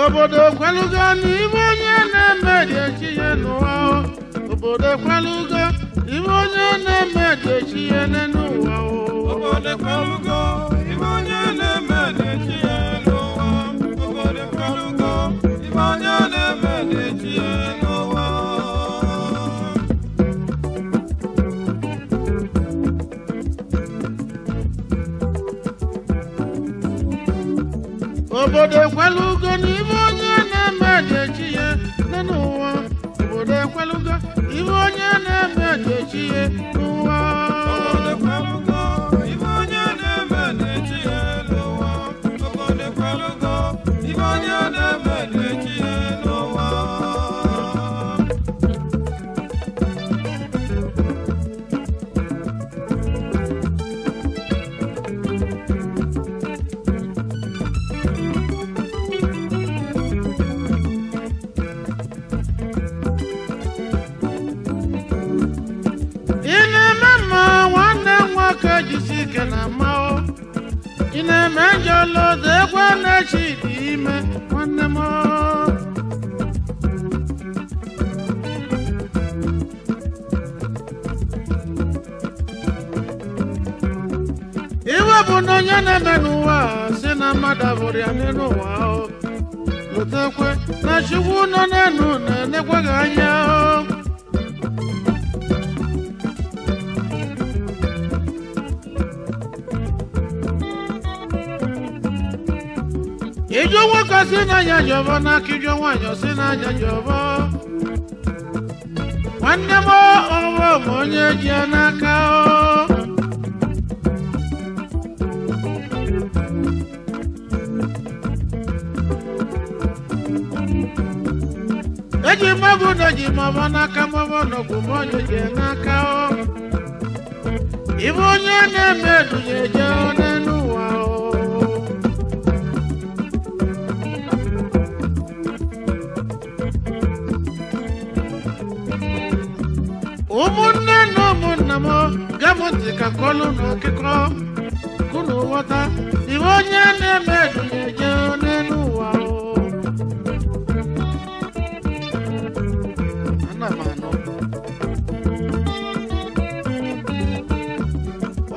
obodo kwalugo n'ime onye na-eme dị echi ya n'ụwa obodo kwalugo n'ime onye na-eme dị echi ya n'ụwa obodo kwalugo n'ime onye na-eme dị echi ya n'ụwa obodo kwalugo n'ime onye na-eme dị echi ya n'ụwa obodo kwalugo n'ime onye na-eme dị echi ya n'ụwa obodo kwalugo n'ime onye na-eme dị echi ya n'ụwa obodo kwalugo n'ime onye na-eme dị echi ya n'ụwa obodo kwalugo n'ime onye na-eme dị echi ya n'ụwa jisike na mao ine menjolo de kwana chidime nwanne m iwe bụ na onye na-eme n'ụwa si na mmadụ abụrụ ya n'ụwa lụtekwe na chukwu nọ n'enu na-enekwa gị anya ijo nwoke si n'anya jọbọ n'aka ijo nwaanyị si n'anya jọbọ nwanne m ọwụ ma onye ji ya n'aka eji mmadụ na ji mabọ n'aka mabọ n'ọgwụ ma onye ji ya n'aka ibe onye na-eme edunye je n'elu ụwa ụmụnne na ụmụnna m gam ntị ka kọlụ n'okikọ kunu ghọta iwe onye na-eme edunye je n'elu ụwa ana m anụ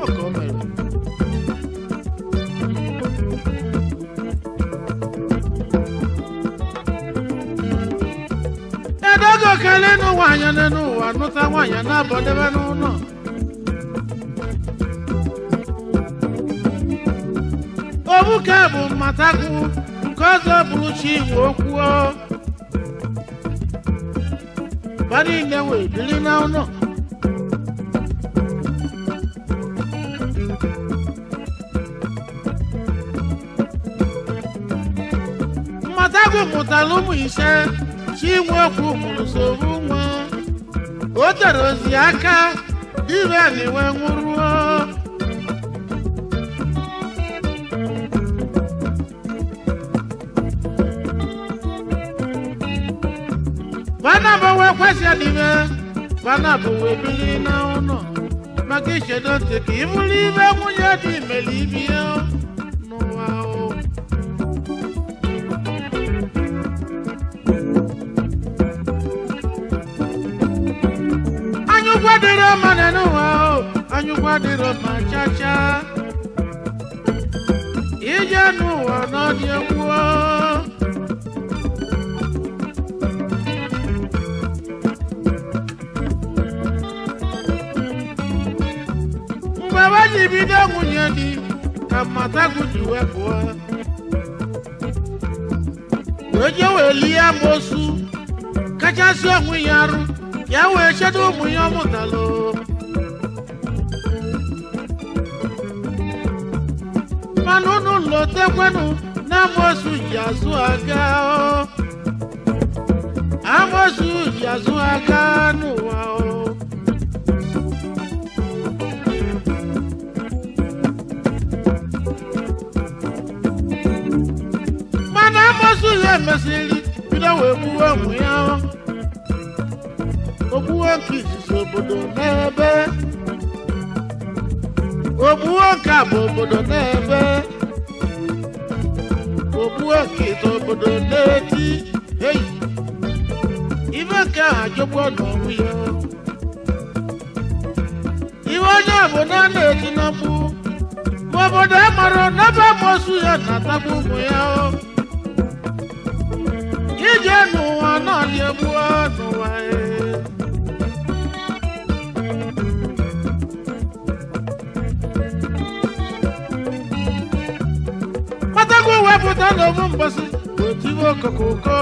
ọka o mere edogo kele n'ụwa n'ụwa nụta nwaanyị na-abọdebe n'ụlọ obuke bụ mmatagwu nke ọzọ bụrụ chi igwe okwuo ba niile wee biri n'ụlọ mmatagwu mụtara ụmụ ise Chinwe okwu mụrụ soro nwa o tere ozi aka ibe niwe nwụrụ bana bawe kwesi adibe bana bawe bili na ụlọ maka ichedo ntị ka ịbụrụ ibe nwunye dị imeli ibi ya n'ụwa anyụkwadịrị ọma n'ụwa anyụkwadịrị ọma chacha ije n'ụwa n'ọdị egwu mgbe waji bido nwunye dị ka mmatagwu ji wepụọ je wee lie amosu kachasị onwe ya arụ ya wee chedo ụmụ ya ọmụtalụ mana unu lotekwenụ na amosu ji azụ aga amosu ji azụ aga n'ụwa mana amosu ya emesịrị bido wee gbuwe ụmụ ya ogbuwe nke izizi obodo n'ebe ogbuwe nke bụ obodo n'ebe ogbuwe nke ite obodo n'eti eyi ibe nke ahụ ajọgbuo n'ọnwụ ya iwe onye obodo a na-eti na mgbu ma obodo amara n'ebe amosu ya na-atagbu ụmụ ya ije n'ụwa naanị egbuo n'ụwa kpatago wepụta n'ofu mbọsị otiwe okokoko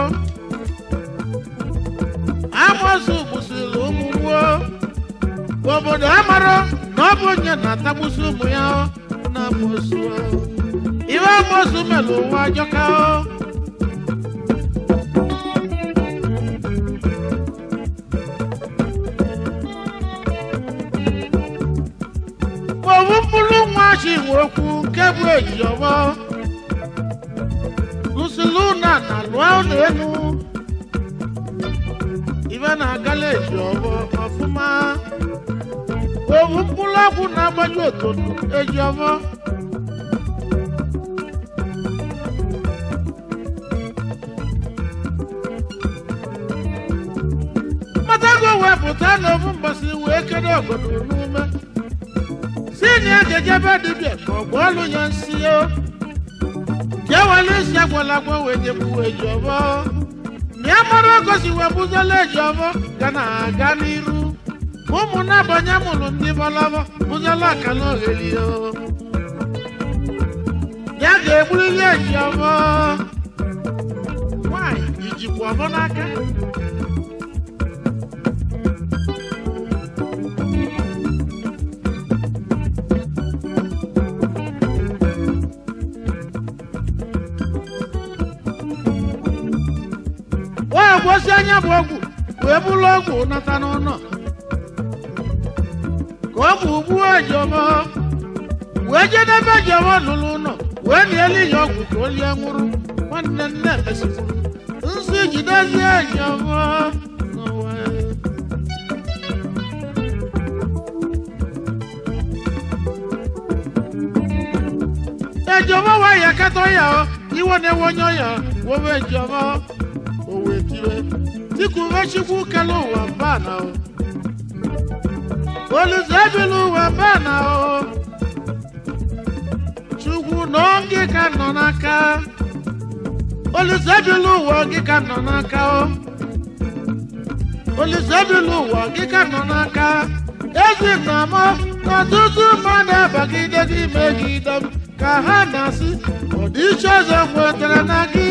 amosu gbusiri ụmụ nwuo obodo amara na ọ bụ onye na-atagbusi ụmụ ya na amosu iwe amosu mere ụwa ajọka owu mkpụrụ nwa chi nwokwu nke bụ ejiọbọ lụsịlụ na lụọ ụlọ elu ibe na-agala ejiọbọ ọfụma owu mkpụrụ ọgwụ na-agbaji ototo ejiọbọ matago wepụta n'ofu mbọsị wee kedo obodo n'ume sini agejebe dibịa ka ọ gbaọlụ ya nsị ka ewere isi agwalagwa wee nyegbuwe ejiọbọ ya mara ogosi wee bụzala ejiọbọ ga na-aga n'iru ụmụ na-abanye mụrụ ndị balaba bụzala akala ogheri ya ga-egburili ejiọbọ nwanyị ijikwa ọbọ n'aka gbosi anya bụ ọgwụ wee bụrụ ọgwụ nata n'ụlọ ka ọgwụ gbuo ejiọbọ wee jedebe ejiọbọ lụrụ ụlọ wee niele ya ọgwụ ka o lie nwụrụ nwanne nne mesịrị nsị jidezie ejiọbọ n'ụwa ejiọbọ wee ya katọ ya iwe na-ewe onye ọya wowe ejiọbọ Tikuwe chukwu kele ụwa mbana Olise ebili ụwa mbana Chukwu n'oge ka nọ n'aka Olise ebili ụwa gị ka nọ n'aka Olise ebili ụwa gị ka nọ n'aka Ezi na mọ n'ọtụtụ mmadụ abagide gị megide m ka ha na-asị ọdịiche ọzọ nwetara na gị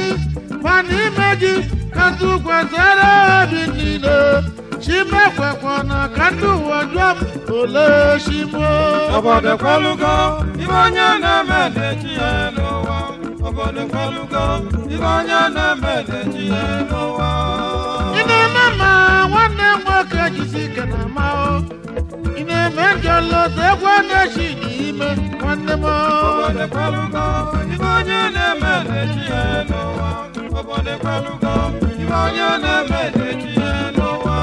ma n'ime gị Kantu kwetara obi niile Chimekwekwa na kantu wajwa ole shimo Obodo kwalugo ibe onye na-eme na-echi ya n'ụwa Obodo kwalugo ibe onye na-eme na-echi ya n'ụwa Ị na-eme ma nwanne nwoke jisi ike na ma Ị na-eme njọlọta egwu na-echi n'ime nwanne m Obodo kwalugo ibe onye na-eme na-echi ya n'ụwa Obodo kwalugo ibe onye na-eme na-echi ya n'ụwa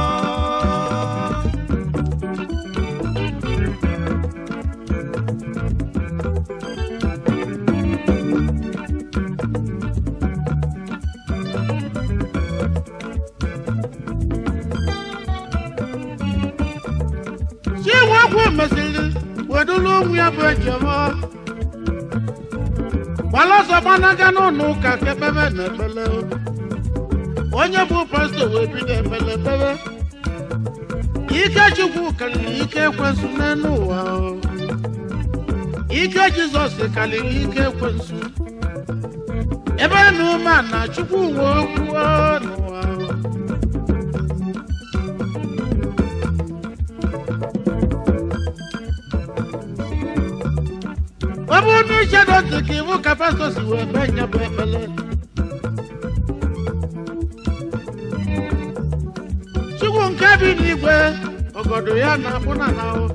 Chiwakwu mesịrị wedulu onwe ya bụ ejiọbọ Gbalaọsọ gbanaga n'ụlọ ụka kekpebe na ekpele onye bụ pastọ wee bido ekpele ekpebe ike Chukwu karịrị ike ekwensu n'elu ụwa ike Jizọs karịrị ike ekwensu ebe n'ume na chukwu nwe okwu n'ụwa ọ bụ n'iche dọtị ka iwu ka pastọ si wee mee nya bụ ekpele chukwu nke bi n'igwe ọgọdọ ya na-akpụ na n'ahụ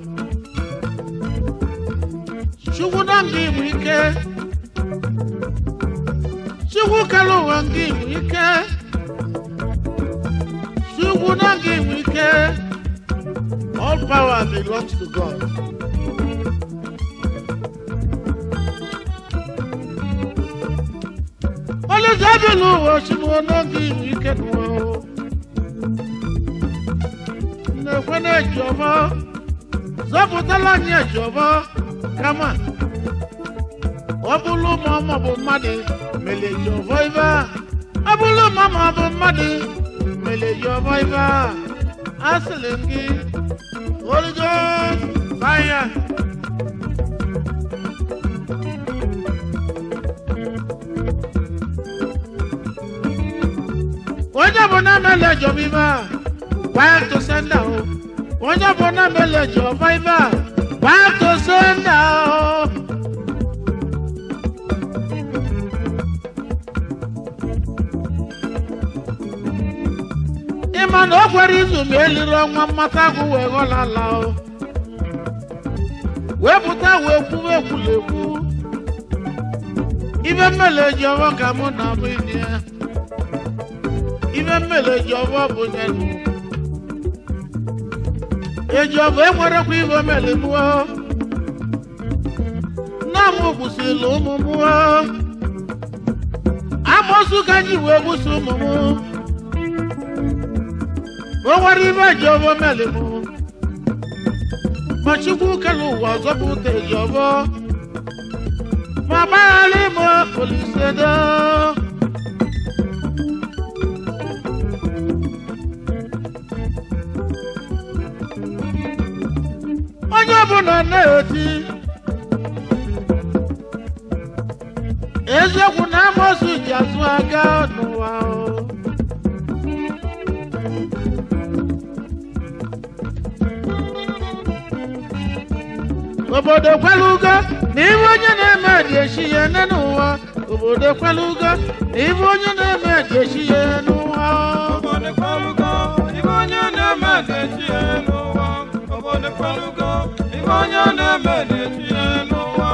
chukwu na nga igwe ike chukwu kere ụwa nga igwe ike chukwu na nga igwe ike all power belongs to God. Olùdábìlú òṣìwò náà nga igwe ike nù n'ekwe na-ejọba zọpụtala anyị ejọba kama ọ bụrụ ma ọ bụ mmadụ mere ejọba ibe a ọ bụrụ ma ọ bụ mmadụ mere ejọba ibe a asịrị m gị Holy Ghost fire onye bụ na mere ejọba ibe a back to sender onye bụ na mere ejọba ibe a back to sender ịma na o kwere izu ma eliri ọnwa mmata agwụ wee ghọlala wee pụta wee kwuwe ekwulekwu ibe mmele ejọba ka mụ na abụ inye ibe mmele ejọba bụ nyenu ejọba enwerekwa ibe mmele mụọ nna m gbusiri ụmụ mụọ amoosu ka anyị wee gbusi ụmụ m o nwere ibe ejọba mmele mụ ma chukwu kere ụwa zọpụta ejọba ma gbaghara ime Olisedo onye ọbụla na-eti eziokwu na amoosu ji azụ aga n'ụwa obodo kwelugo na ibe onye na-eme dị echi ya n'ụwa obodo kwelugo na ibe onye na-eme dị echi ya n'ụwa obodo kwelugo ibe onye na-eme dị echi ya n'ụwa obodo kwelugo ibe onye na-eme dị echi ya n'ụwa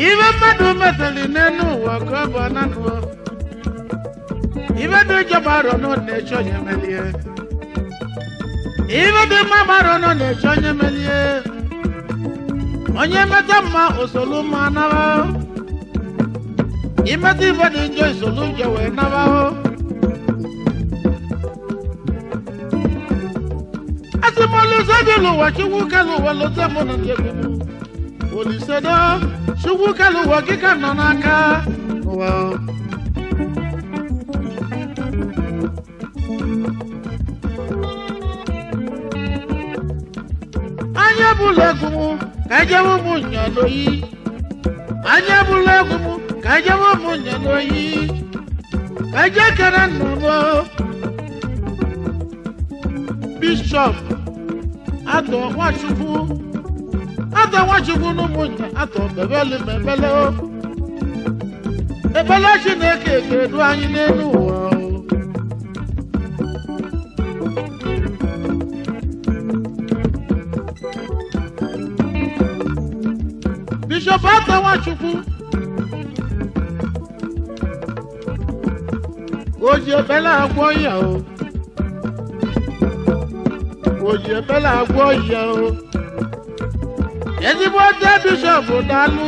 ibe mmadụ metali n'elu ụwa ka ọ bụ ananụ ibe dị jọba arọ nọ na-eche onye melie ibe dị mma arọ nọ na-eche onye melie onye meta mma osolu mma naba imeta ibe dị njọ isolu njọ wee naba asị m Olisedo ụwa chukwu kelu ụwa lote mụ na ndị egwu m Olisedo chukwu kelu ụwa gị ka nọ n'aka ụwa anya bụla egwu m ka ejewe ụmụ nyaloyi anya bụla egwu m ka ejewe ụmụ nyaloyi ka eje kere nna m Bishọp atọ Nwachukwu n'ụmụnye atọ bebeli ma ebele ebele Chineke ga-edu anyị n'elu ụwa Bishọp atọ Nwachukwu o ji ebele agwọ ya o ji ebele agwọ ya ezigbo ọjọ Bishọp daalụ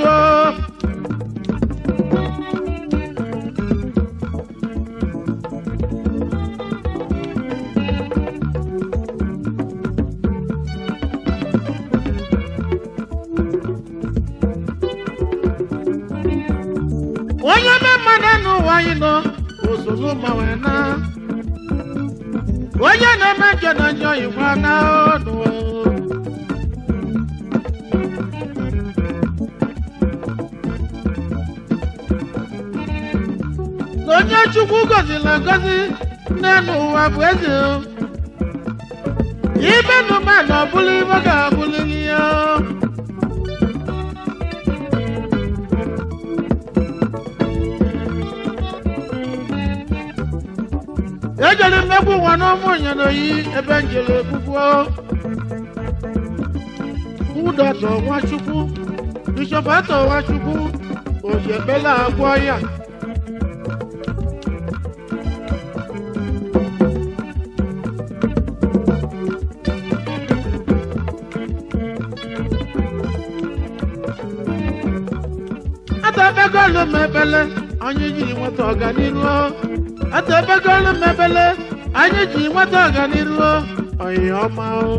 onye mema n'ụwa anyị nọ osolu ma wee na onye na-eme njọ na njọ igwe na Chukwu gọziri agọzi n'elu ụwa bụ eze ibe nụma na ọbụla ibe ga-abụlili ya ejere mmegbu nwa n'ọmụ nyenoyi ebe njere ekwukwo ụdọtọ Nwachukwu Bishọp Atọ Nwachukwu oji ekpela agwọ ya atebegolu mebele anyị ji nweta ọganiru atebegolu mebele anyị ji nweta ọganiru oyi ọma o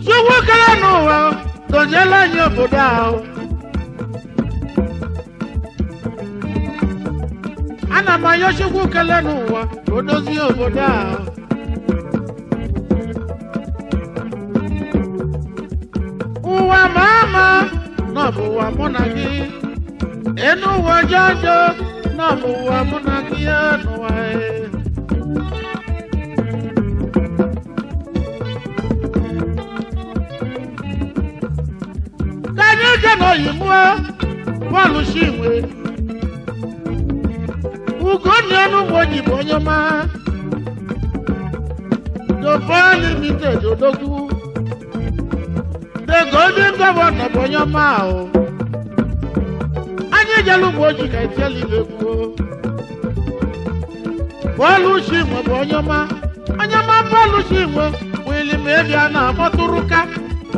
Chukwu kere n'ụwa gọziela anyị obodo ahụ ana m ayọ Chukwu kele n'ụwa ka o dozie obodo ahụ ụwa ma ama na ọ bụ ụwa mụ na gị enu ụwa ọjọọ na ọ bụ ụwa mụ na gị ya n'ụwa ka anyị je n'oyimuo bọọlụ Chinwe Ugonna Enugwu bụ onye ọma Doba Limited Odogwu The Golden Governor bụ onye ọma ahụ anyị jelu ugbo oji ka etiela ibe kwuo bọọlụ Chinwe bụ onye ọma bọọlụ Chinwe wili ma ebi a na-akpọtụrụka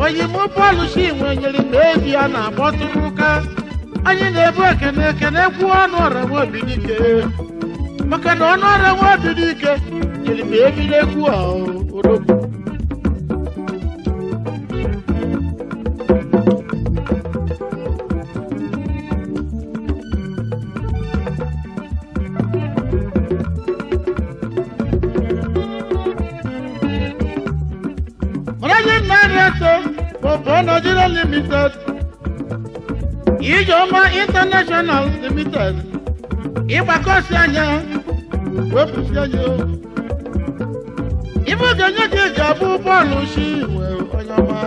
oyimụ bọọlụ Chinwe nyere ma ebi a na-akpọtụrụka anyị na-ebu ekene kwuo ọnụ ọra nwa obi dike maka na ọnụ ọra nwa obi dike nyere ma ebi na-ekwu Odogwu Nigeria Limited Ijeoma International Limited ịgbakọsi anya wepụsi anya ibe ga-enye gị eji abụ bọọlụ Chinwe onye ọma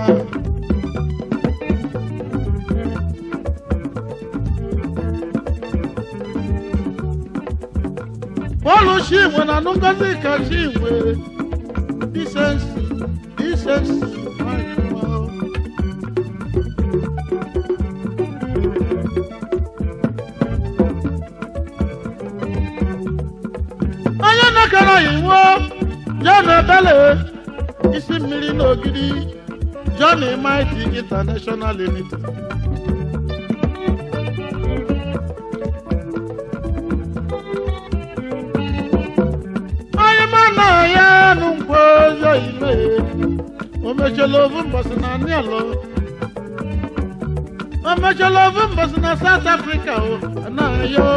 bọọlụ Chinwe na anụ ngozi ka Chinwe disensi onye nakara iwu John Ebele isi mmiri n'ogidi John Mighty International Limited onye mana ya n'ugbo ozo ime o mechela ovu mbọsị na Nialo o mechela ovu mbọsị na South Africa anaghịyo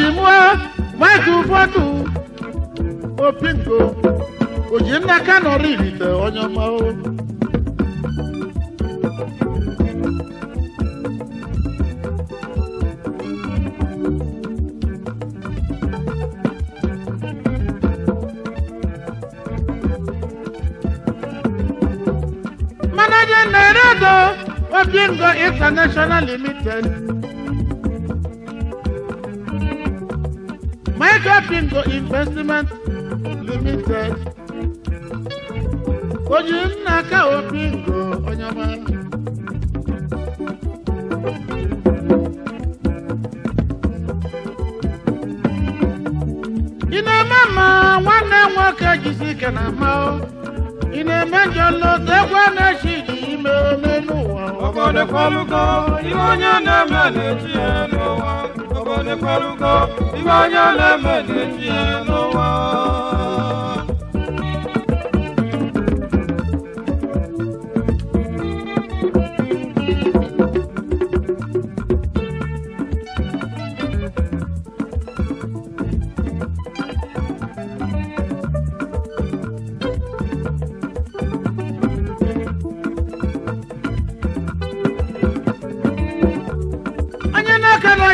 Yimwa Michael Fatu Opingo Ojinna Kano Rivite onye ọma o Manager Nairobi Opingo International Limited Pingo Investment Limited Ojinna ka Opingo onye ọma ị na-eme ma nwanne nwoke jisi ike na ama ị na-eme njọlọ egwu na-echi dị ime n'ụwa obodo kwalugo iwe onye na-eme na-echi ya n'ụwa obodo kwalugo iwe onye na-eme na-echi ya n'ụwa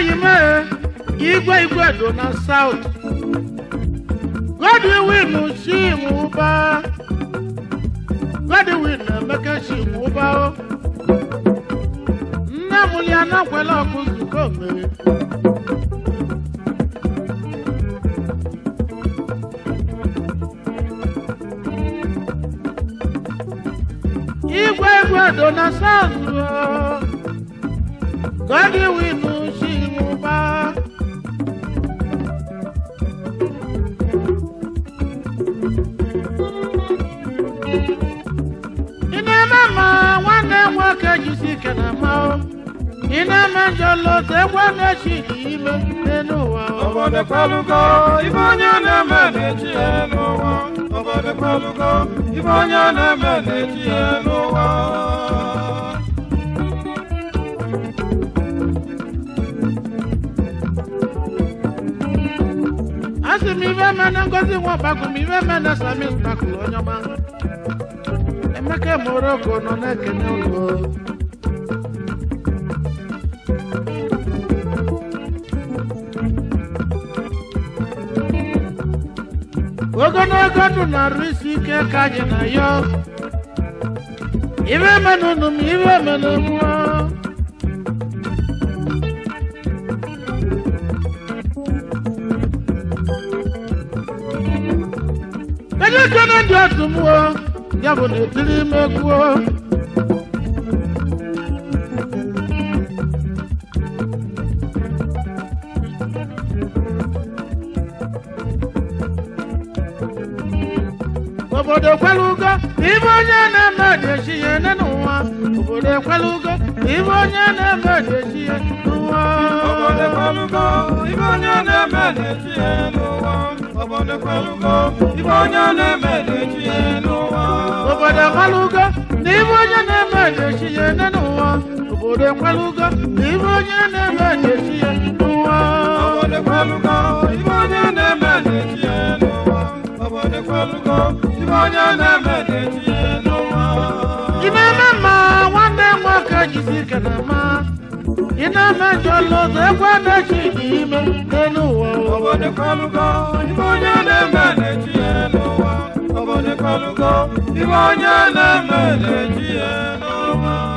yime igwe do na south Godwin Chimuba Godwin Emeka Chimuba nne mụli anakwela ọkụ nzukọ mere igwe do na south Godwin Chimuba Jisike na mao ina manjolo te wana chidi ime nenuwa Obode kwalugo ibanya na mene chienuwa Obode kwalugo ibanya na mene chienuwa Asi mive mena ngozi wabaku mive mena sami spakulo nyama Emeke Morocco no nekene ulo Ogonogo du na risi ke kaje na yo Ive menunum ive menumwa Kele kene ndi atumwo Yabo ne tiri megwo Obodo kwalugo ibonye na madeshi yenenuwa Obodo kwalugo ibonye na madeshi yenenuwa Obode kwalugo ibanya na mene chienuwa Obode kwalugo ibanya na mene chienuwa Obodo kwalugo ibonye na madeshi yenenuwa Obodo kwalugo ibonye na madeshi yenenuwa Obode kwalugo ibanya na mene chienuwa Obode kwalugo ibanya na mene chienuwa Ina mama wande mwaka jisike na ma Ina manjolo te wana chidi ime nenuwa Obode kwalugo ibanya na mene chienuwa Obode kwalugo ibanya na mene chienuwa